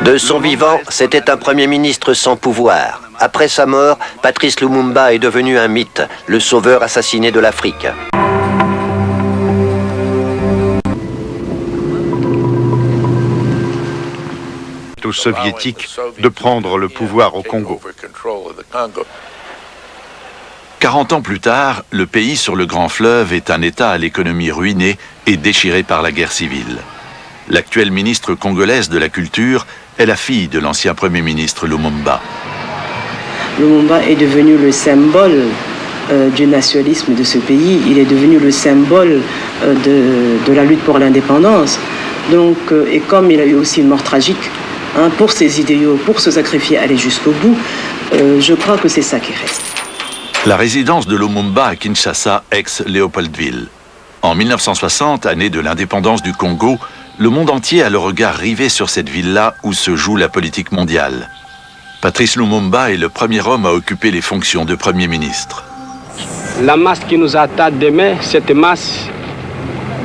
De son vivant, c'était un Premier ministre sans pouvoir. Après sa mort, Patrice Lumumba est devenu un mythe, le sauveur assassiné de l'Afrique. Aux soviétiques de prendre le pouvoir au Congo. 40 ans plus tard, le pays sur le Grand Fleuve est un État à l'économie ruinée et déchiré par la guerre civile. L'actuelle ministre congolaise de la Culture est la fille de l'ancien Premier ministre Lumumba. Lumumba est devenu le symbole du nationalisme de ce pays. Il est devenu le symbole de la lutte pour l'indépendance. Donc, et comme il a eu aussi une mort tragique, pour ses idéaux, pour se sacrifier, aller jusqu'au bout, je crois que c'est ça qui reste. La résidence de Lumumba à Kinshasa, ex-Léopoldville. En 1960, année de l'indépendance du Congo, le monde entier a le regard rivé sur cette ville-là où se joue la politique mondiale. Patrice Lumumba est le premier homme à occuper les fonctions de Premier ministre. La masse qui nous attend demain, cette masse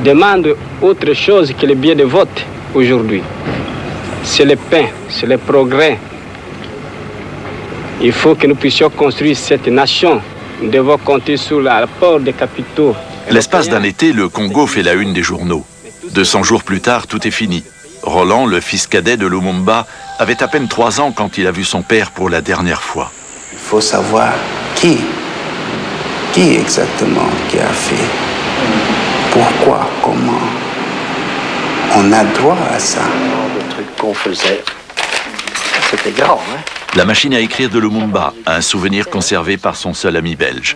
demande autre chose que le bien de vote aujourd'hui. C'est le pain, c'est le progrès. Il faut que nous puissions construire cette nation. Nous devons compter sur l'apport des capitaux. L'espace d'un été, le Congo fait la une des journaux. 200 jours plus tard, tout est fini. Roland, le fils cadet de Lumumba, avait à peine 3 ans quand il a vu son père pour la dernière fois. Il faut savoir qui exactement qui a fait, pourquoi, comment. On a droit à ça. Le truc qu'on faisait, c'était grand, hein? La machine à écrire de Lumumba, un souvenir conservé par son seul ami belge.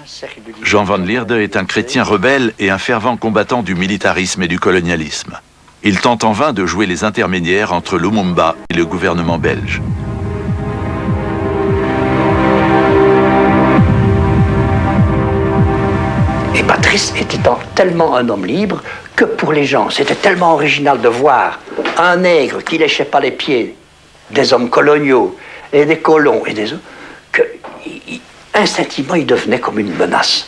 Jean van Lierde est un chrétien rebelle et un fervent combattant du militarisme et du colonialisme. Il tente en vain de jouer les intermédiaires entre Lumumba et le gouvernement belge. Et Patrice était tellement un homme libre que pour les gens, c'était tellement original de voir un nègre qui léchait pas les pieds des hommes coloniaux et des colons et des autres, que instinctivement il devenait comme une menace.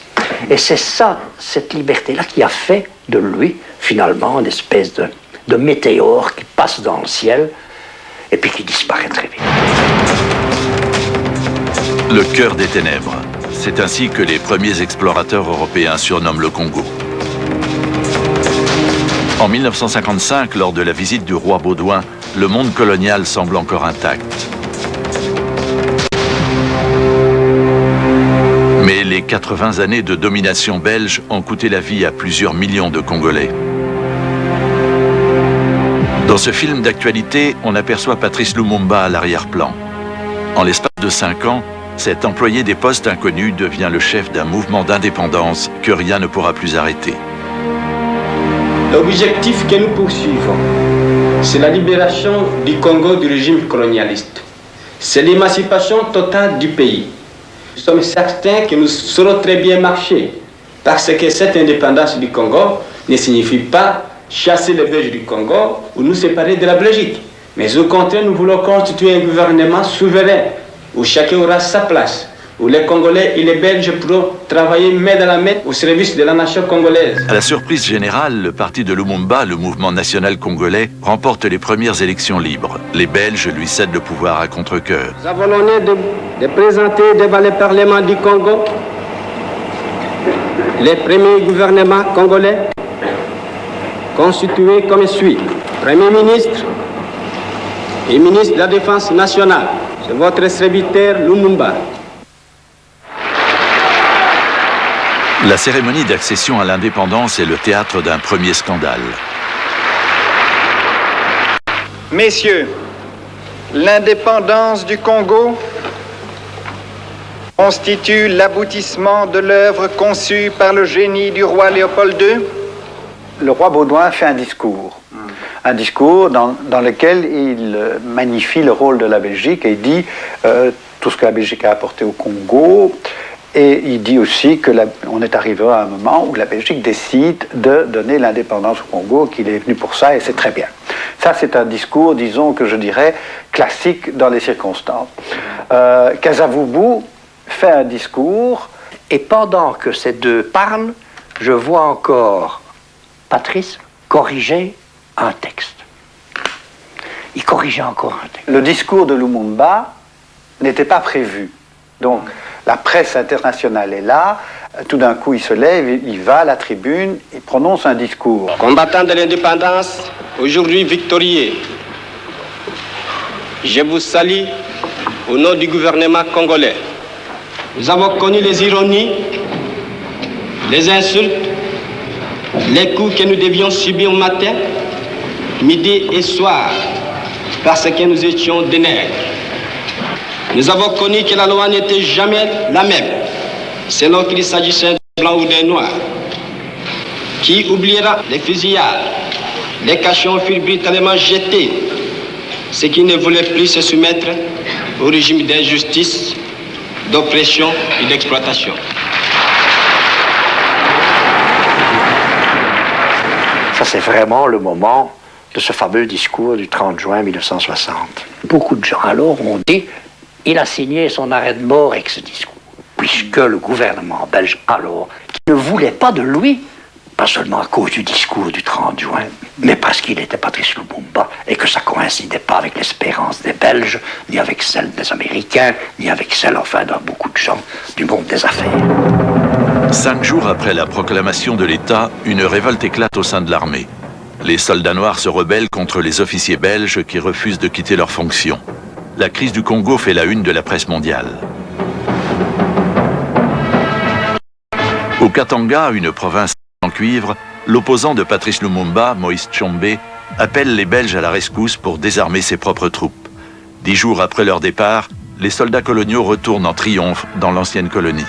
Et c'est ça, cette liberté-là, qui a fait de lui, finalement, une espèce de météore qui passe dans le ciel et puis qui disparaît très vite. Le cœur des ténèbres. C'est ainsi que les premiers explorateurs européens surnomment le Congo. En 1955, lors de la visite du roi Baudouin, le monde colonial semble encore intact. Mais les 80 années de domination belge ont coûté la vie à plusieurs millions de Congolais. Dans ce film d'actualité, on aperçoit Patrice Lumumba à l'arrière-plan. En l'espace de 5 ans, cet employé des postes inconnus devient le chef d'un mouvement d'indépendance que rien ne pourra plus arrêter. L'objectif que nous poursuivons, c'est la libération du Congo du régime colonialiste. C'est l'émancipation totale du pays. Nous sommes certains que nous saurons très bien marcher, parce que cette indépendance du Congo ne signifie pas chasser les Belges du Congo ou nous séparer de la Belgique. Mais au contraire, nous voulons constituer un gouvernement souverain, où chacun aura sa place, où les Congolais et les Belges pourront travailler main dans la main au service de la nation congolaise. À la surprise générale, le parti de Lumumba, le mouvement national congolais, remporte les premières élections libres. Les Belges lui cèdent le pouvoir à contre-cœur. Nous avons l'honneur de présenter devant le Parlement du Congo les premiers gouvernements congolais constitués comme suit. Premier ministre et ministre de la Défense nationale. C'est votre serviteur Lumumba. La cérémonie d'accession à l'indépendance est le théâtre d'un premier scandale. Messieurs, l'indépendance du Congo constitue l'aboutissement de l'œuvre conçue par le génie du roi Léopold II. Le roi Baudouin fait un discours dans lequel il magnifie le rôle de la Belgique et il dit tout ce que la Belgique a apporté au Congo. Et il dit aussi qu'on est arrivé à un moment où la Belgique décide de donner l'indépendance au Congo, qu'il est venu pour ça et c'est très bien. Ça, c'est un discours, disons, que je dirais, classique dans les circonstances. Kasavubu fait un discours. Et pendant que ces deux parlent, je vois encore Patrice corriger un texte. il corrigeait encore un texte. Le discours de Lumumba n'était pas prévu. Donc, la presse internationale est là, tout d'un coup il se lève, il va à la tribune, il prononce un discours. Combattants de l'indépendance, aujourd'hui victorieux, je vous salue au nom du gouvernement congolais. Nous avons connu les ironies, les insultes, les coups que nous devions subir matin, midi et soir, parce que nous étions des nègres. Nous avons connu que la loi n'était jamais la même, selon qu'il s'agissait de blancs ou de noirs. Qui oubliera les fusillades, les cachons furent brutalement jetés, ceux qui ne voulaient plus se soumettre au régime d'injustice, d'oppression et d'exploitation. Ça, c'est vraiment le moment de ce fameux discours du 30 juin 1960. Beaucoup de gens alors ont dit il a signé son arrêt de mort avec ce discours, puisque le gouvernement belge alors, qui ne voulait pas de lui, pas seulement à cause du discours du 30 juin, mais parce qu'il était Patrice Lumumba et que ça ne coïncidait pas avec l'espérance des Belges, ni avec celle des Américains, ni avec celle, enfin, de beaucoup de gens du monde des affaires. 5 jours après la proclamation de l'État, une révolte éclate au sein de l'armée. Les soldats noirs se rebellent contre les officiers belges qui refusent de quitter leurs fonctions. La crise du Congo fait la une de la presse mondiale. Au Katanga, une province en cuivre, l'opposant de Patrice Lumumba, Moïse Tshombe, appelle les Belges à la rescousse pour désarmer ses propres troupes. 10 jours après leur départ, les soldats coloniaux retournent en triomphe dans l'ancienne colonie.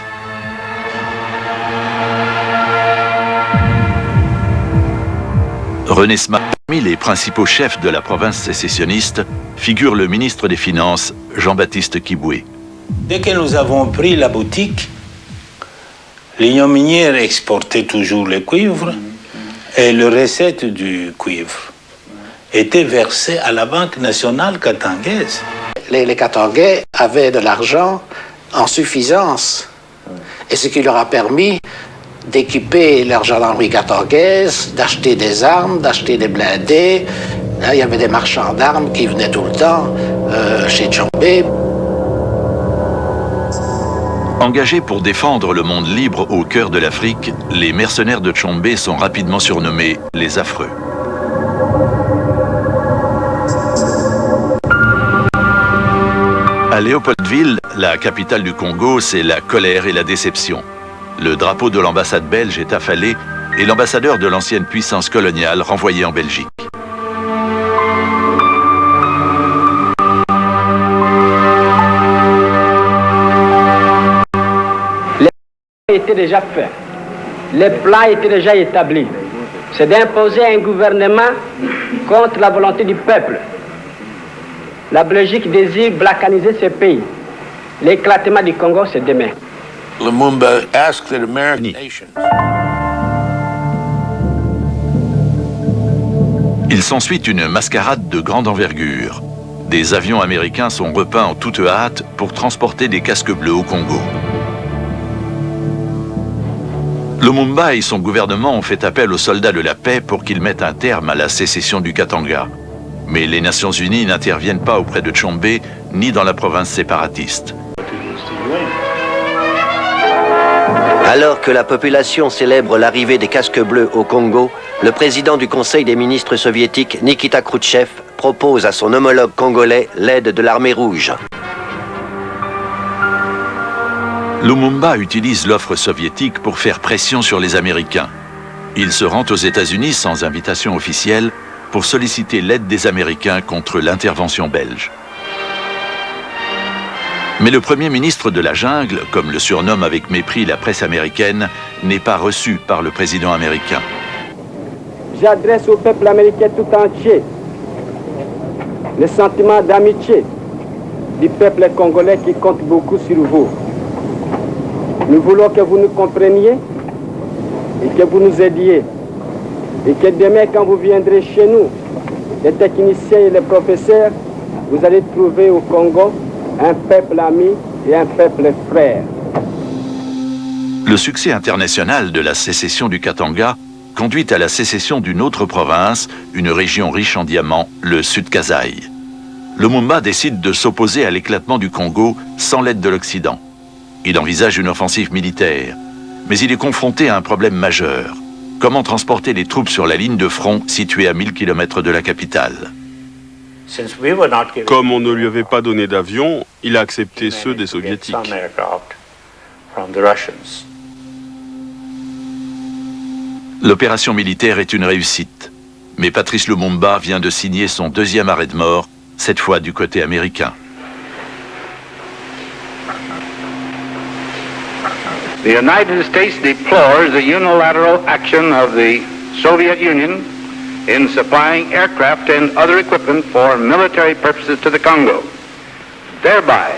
René Sma, parmi les principaux chefs de la province sécessionniste, figure le ministre des Finances, Jean-Baptiste Kiboué. Dès que nous avons pris la boutique, l'Union minière exportait toujours le cuivre et les recettes du cuivre étaient versées à la Banque nationale katangaise. Les Katangais avaient de l'argent en suffisance, et ce qui leur a permis d'équiper leur gendarmerie katangaise, d'acheter des armes, d'acheter des blindés. Il y avait des marchands d'armes qui venaient tout le temps chez Tshombe. Engagés pour défendre le monde libre au cœur de l'Afrique, les mercenaires de Tshombe sont rapidement surnommés les Affreux. À Léopoldville, la capitale du Congo, c'est la colère et la déception. Le drapeau de l'ambassade belge est affalé et l'ambassadeur de l'ancienne puissance coloniale renvoyé en Belgique. Les plans étaient déjà faits, les plans étaient déjà établis. C'est d'imposer un gouvernement contre la volonté du peuple. La Belgique désire balkaniser ce pays. L'éclatement du Congo, c'est demain. Lumumba asked that American nations. Il s'ensuit une mascarade de grande envergure. Des avions américains sont repeints en toute hâte pour transporter des casques bleus au Congo. Lumumba et son gouvernement ont fait appel aux soldats de la paix pour qu'ils mettent un terme à la sécession du Katanga. Mais les Nations Unies n'interviennent pas auprès de Tshombe ni dans la province séparatiste. Alors que la population célèbre l'arrivée des casques bleus au Congo, le président du Conseil des ministres soviétiques, Nikita Khrouchtchev, propose à son homologue congolais l'aide de l'armée rouge. Lumumba utilise l'offre soviétique pour faire pression sur les Américains. Il se rend aux États-Unis sans invitation officielle pour solliciter l'aide des Américains contre l'intervention belge. Mais le Premier ministre de la jungle, comme le surnomme avec mépris la presse américaine, n'est pas reçu par le président américain. J'adresse au peuple américain tout entier le sentiment d'amitié du peuple congolais qui compte beaucoup sur vous. Nous voulons que vous nous compreniez et que vous nous aidiez. Et que demain, quand vous viendrez chez nous, les techniciens et les professeurs, vous allez trouver au Congo un peuple ami et un peuple frère. Le succès international de la sécession du Katanga conduit à la sécession d'une autre province, une région riche en diamants, le Sud-Kasaï. Lumumba décide de s'opposer à l'éclatement du Congo sans l'aide de l'Occident. Il envisage une offensive militaire, mais il est confronté à un problème majeur. Comment transporter les troupes sur la ligne de front située à 1000 km de la capitale? Comme on ne lui avait pas donné d'avion, il a accepté ceux des soviétiques. L'opération militaire est une réussite, mais Patrice Lumumba vient de signer son deuxième arrêt de mort, cette fois du côté américain. The United States deplores the unilateral action of the Soviet Union in supplying aircraft and other equipment for military purposes to the Congo, thereby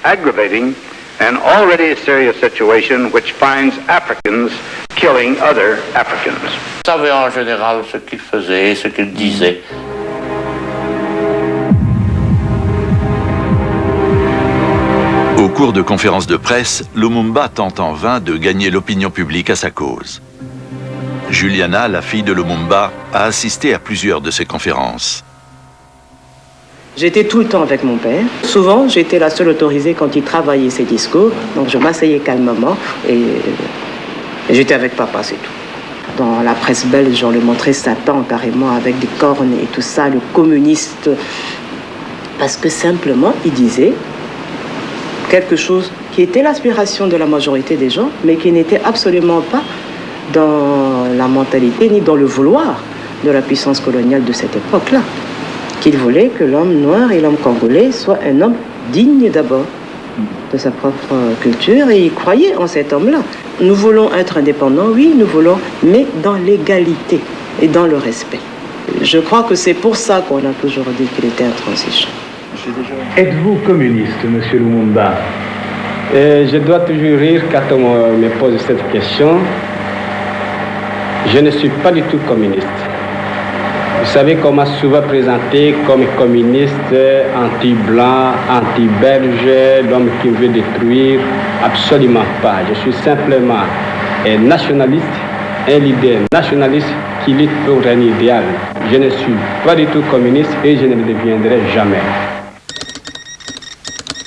aggravating an already serious situation which finds Africans killing other Africans. Vous savez en général ce qu'il faisait et ce qu'il disait. Au cours de conférences de presse, Lumumba tente en vain de gagner l'opinion publique à sa cause. Juliana, la fille de Lumumba, a assisté à plusieurs de ces conférences. J'étais tout le temps avec mon père. Souvent, j'étais la seule autorisée quand il travaillait ses discours. Donc je m'asseyais calmement et j'étais avec papa, c'est tout. Dans la presse belge, on le montrait Satan carrément avec des cornes et tout ça, le communiste. Parce que simplement, il disait quelque chose qui était l'aspiration de la majorité des gens, mais qui n'était absolument pas dans la mentalité ni dans le vouloir de la puissance coloniale de cette époque-là. Qu'il voulait que l'homme noir et l'homme congolais soient un homme digne d'abord de sa propre culture, et il croyait en cet homme-là. Nous voulons être indépendants, oui, nous voulons, mais dans l'égalité et dans le respect. Je crois que c'est pour ça qu'on a toujours dit qu'il était intransigeant. Êtes-vous communiste, monsieur Lumumba? Je dois toujours rire quand on me pose cette question. Je ne suis pas du tout communiste. Vous savez qu'on m'a souvent présenté comme communiste, anti-blanc, anti-belge, l'homme qui veut détruire. Absolument pas. Je suis simplement un nationaliste, un leader nationaliste qui lutte pour un idéal. Je ne suis pas du tout communiste et je ne le deviendrai jamais.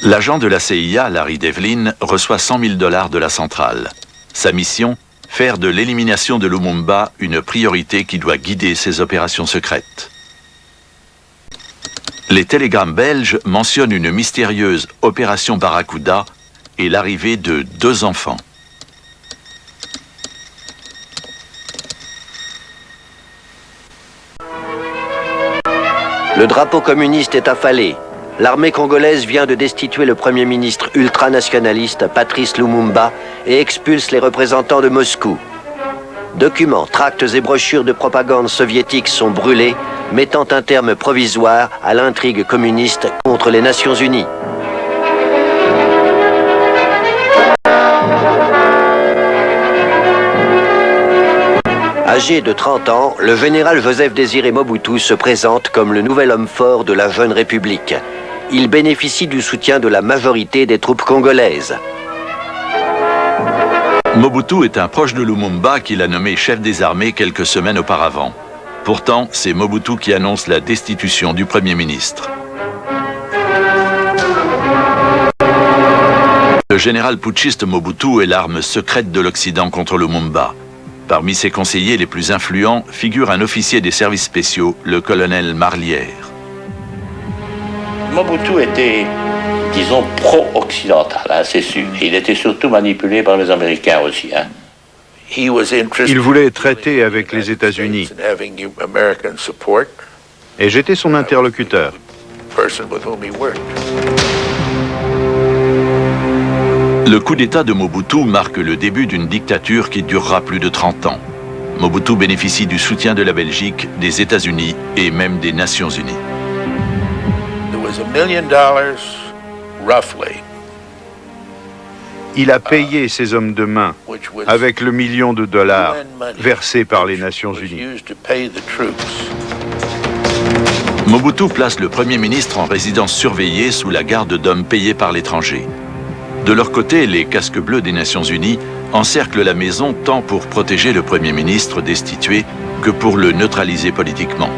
L'agent de la CIA, Larry Devlin, reçoit $100 000 de la centrale. Sa mission, faire de l'élimination de Lumumba une priorité qui doit guider ses opérations secrètes. Les télégrammes belges mentionnent une mystérieuse opération Barracuda et l'arrivée de 2 enfants. Le drapeau communiste est affalé. L'armée congolaise vient de destituer le Premier ministre ultranationaliste Patrice Lumumba et expulse les représentants de Moscou. Documents, tracts et brochures de propagande soviétiques sont brûlés, mettant un terme provisoire à l'intrigue communiste contre les Nations Unies. Âgé de 30 ans, le général Joseph-Désiré Mobutu se présente comme le nouvel homme fort de la jeune République. Il bénéficie du soutien de la majorité des troupes congolaises. Mobutu est un proche de Lumumba qu'il a nommé chef des armées quelques semaines auparavant. Pourtant, c'est Mobutu qui annonce la destitution du Premier ministre. Le général putschiste Mobutu est l'arme secrète de l'Occident contre Lumumba. Parmi ses conseillers les plus influents figure un officier des services spéciaux, le colonel Marlière. Mobutu était, disons, pro-occidental, hein, c'est sûr. Il était surtout manipulé par les Américains aussi. Hein. Il voulait traiter avec les États-Unis. Et j'étais son interlocuteur. Le coup d'État de Mobutu marque le début d'une dictature qui durera plus de 30 ans. Mobutu bénéficie du soutien de la Belgique, des États-Unis et même des Nations Unies. Il a payé ses hommes de main avec le $1 million versé par les Nations Unies. Mobutu place le Premier ministre en résidence surveillée sous la garde d'hommes payés par l'étranger. De leur côté, les casques bleus des Nations Unies encerclent la maison tant pour protéger le Premier ministre destitué que pour le neutraliser politiquement.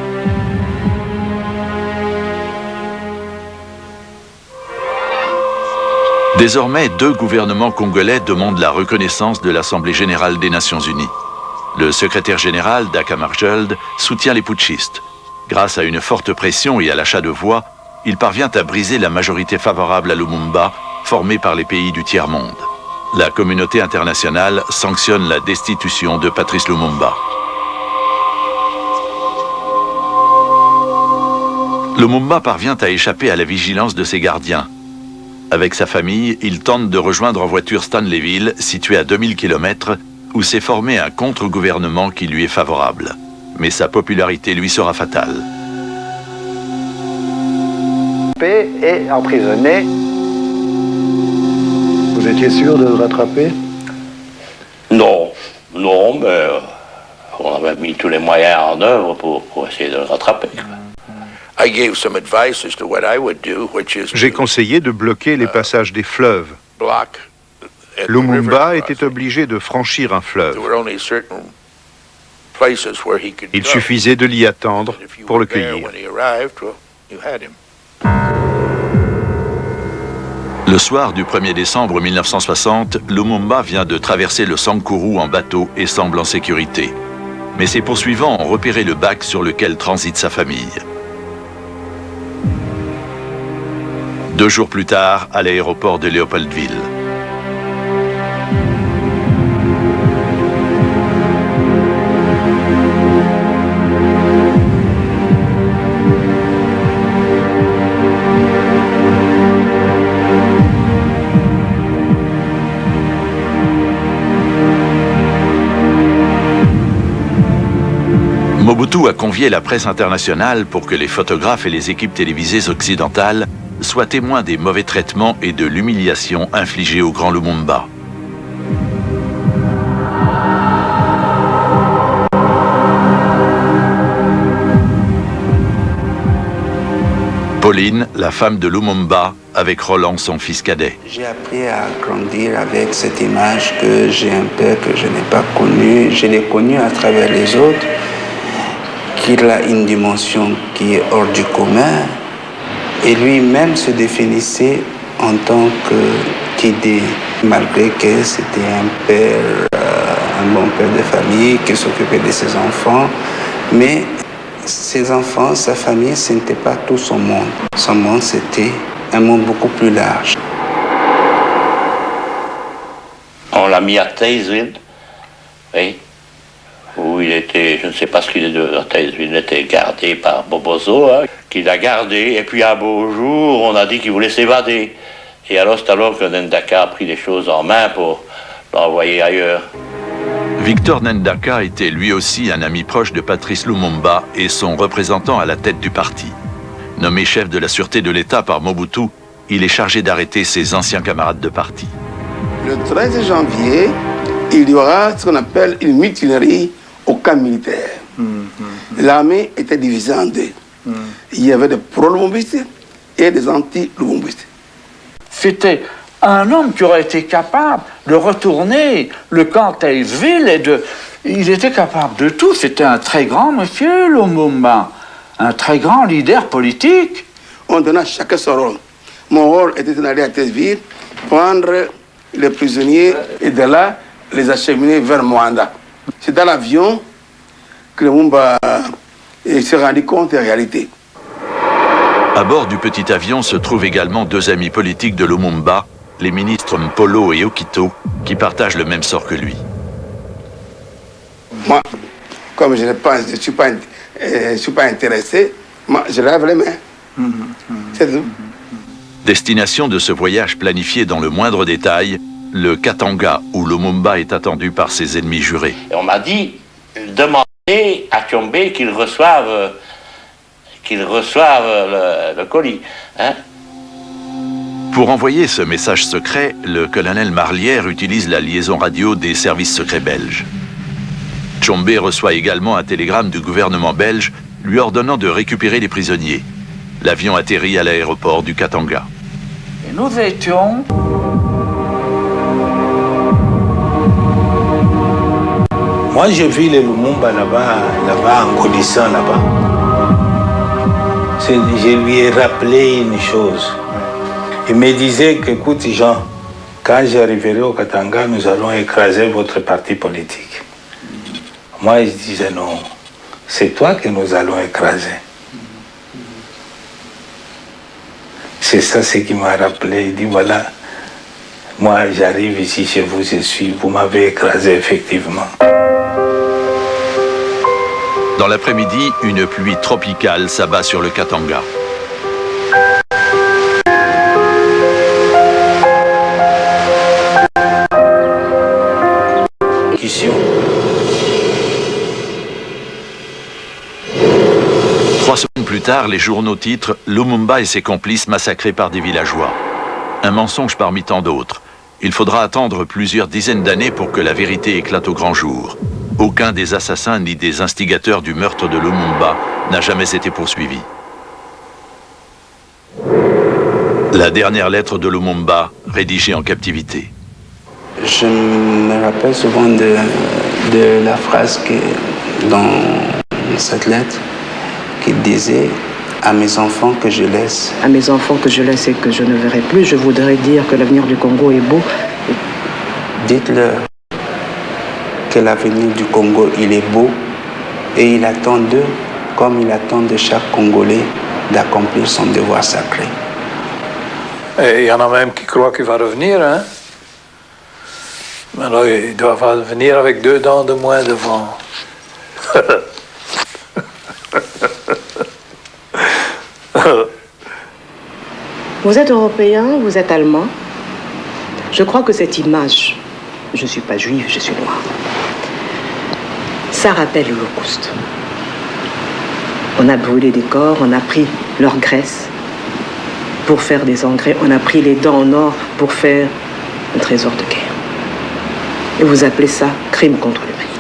Désormais, 2 gouvernements congolais demandent la reconnaissance de l'Assemblée générale des Nations unies. Le secrétaire général, Daka Marjold, soutient les putschistes. Grâce à une forte pression et à l'achat de voix, il parvient à briser la majorité favorable à Lumumba, formée par les pays du tiers-monde. La communauté internationale sanctionne la destitution de Patrice Lumumba. Lumumba parvient à échapper à la vigilance de ses gardiens. Avec sa famille, il tente de rejoindre en voiture Stanleyville, située à 2000 km, où s'est formé un contre-gouvernement qui lui est favorable. Mais sa popularité lui sera fatale. Et emprisonné. Vous étiez sûr de le rattraper? Non, mais on avait mis tous les moyens en œuvre pour essayer de le rattraper. J'ai conseillé de bloquer les passages des fleuves. Lumumba était obligé de franchir un fleuve. Il suffisait de l'y attendre pour le cueillir. Le soir du 1er décembre 1960, Lumumba vient de traverser le Sankuru en bateau et semble en sécurité. Mais ses poursuivants ont repéré le bac sur lequel transite sa famille. 2 jours plus tard, à l'aéroport de Léopoldville. Mobutu a convié la presse internationale pour que les photographes et les équipes télévisées occidentales soient témoins des mauvais traitements et de l'humiliation infligée au grand Lumumba. Pauline, la femme de Lumumba, avec Roland, son fils cadet. J'ai appris à grandir avec cette image que j'ai un père que je n'ai pas connu. Je l'ai connu à travers les autres, qu'il a une dimension qui est hors du commun. Et lui-même se définissait en tant qu'idée, malgré que c'était un père, un bon père de famille qui s'occupait de ses enfants. Mais ses enfants, sa famille, ce n'était pas tout son monde. Son monde, c'était un monde beaucoup plus large. On l'a mis à Taysville, oui, où il était, je ne sais pas ce qu'il est de Taysville, il était gardé par Bobozo, hein, qui l'a gardé, et puis un beau jour, on a dit qu'il voulait s'évader. Et alors, c'est alors que Ndaka a pris les choses en main pour l'envoyer ailleurs. Victor Ndaka était lui aussi un ami proche de Patrice Lumumba et son représentant à la tête du parti. Nommé chef de la sûreté de l'État par Mobutu, il est chargé d'arrêter ses anciens camarades de parti. Le 13 janvier, il y aura ce qu'on appelle une mutinerie au camp militaire. L'armée était divisée en 2. Il y avait des pro-lumumbistes et des anti-lumumbistes. C'était un homme qui aurait été capable de retourner le camp Taysville et de... Il était capable de tout. C'était un très grand monsieur, Lumumba. Un très grand leader politique. On donnait à chacun son rôle. Mon rôle était d'aller à Taysville, prendre les prisonniers et de là, les acheminer vers Moanda. C'est dans l'avion que Lumumba s'est rendu compte des réalités. À bord du petit avion se trouvent également 2 amis politiques de Lumumba, les ministres Mpolo et Okito, qui partagent le même sort que lui. Moi, comme je ne suis pas intéressé, moi, je lève les mains. C'est tout. Destination de ce voyage planifié dans le moindre détail, le Katanga, où Lumumba est attendu par ses ennemis jurés. Et on m'a dit, demandez à Tshombe qu'il reçoive le colis. Hein? Pour envoyer ce message secret, le colonel Marlière utilise la liaison radio des services secrets belges. Tshombe reçoit également un télégramme du gouvernement belge lui ordonnant de récupérer les prisonniers. L'avion atterrit à l'aéroport du Katanga. Et nous étions... Moi, j'ai vu les Lumumba là-bas, en grandissant là-bas. Je lui ai rappelé une chose. Il me disait qu'écoute Jean, quand j'arriverai au Katanga, nous allons écraser votre parti politique. Moi, je disais non, c'est toi que nous allons écraser. C'est ça ce qui m'a rappelé. Il dit voilà, moi j'arrive ici chez vous, vous m'avez écrasé effectivement. Dans l'après-midi, une pluie tropicale s'abat sur le Katanga. Trois semaines plus tard, les journaux titrent « Lumumba et ses complices massacrés par des villageois ». Un mensonge parmi tant d'autres. Il faudra attendre plusieurs dizaines d'années pour que la vérité éclate au grand jour. Aucun des assassins ni des instigateurs du meurtre de Lumumba n'a jamais été poursuivi. La dernière lettre de Lumumba, rédigée en captivité. Je me rappelle souvent de la phrase dans cette lettre qui disait « À mes enfants que je laisse ». À mes enfants que je laisse et que je ne verrai plus, je voudrais dire que l'avenir du Congo est beau. Dites-leur que l'avenir du Congo, il est beau et il attend d'eux, comme il attend de chaque Congolais, d'accomplir son devoir sacré. Et il y en a même qui croient qu'il va revenir, hein. Mais là, il doit venir avec 2 dents de moins devant. Vous êtes européen, vous êtes allemand. Je crois que cette image, je ne suis pas juive, je suis noire, ça rappelle l'Holocauste. On a brûlé des corps, on a pris leur graisse pour faire des engrais, on a pris les dents en or pour faire un trésor de guerre. Et vous appelez ça crime contre l'humanité.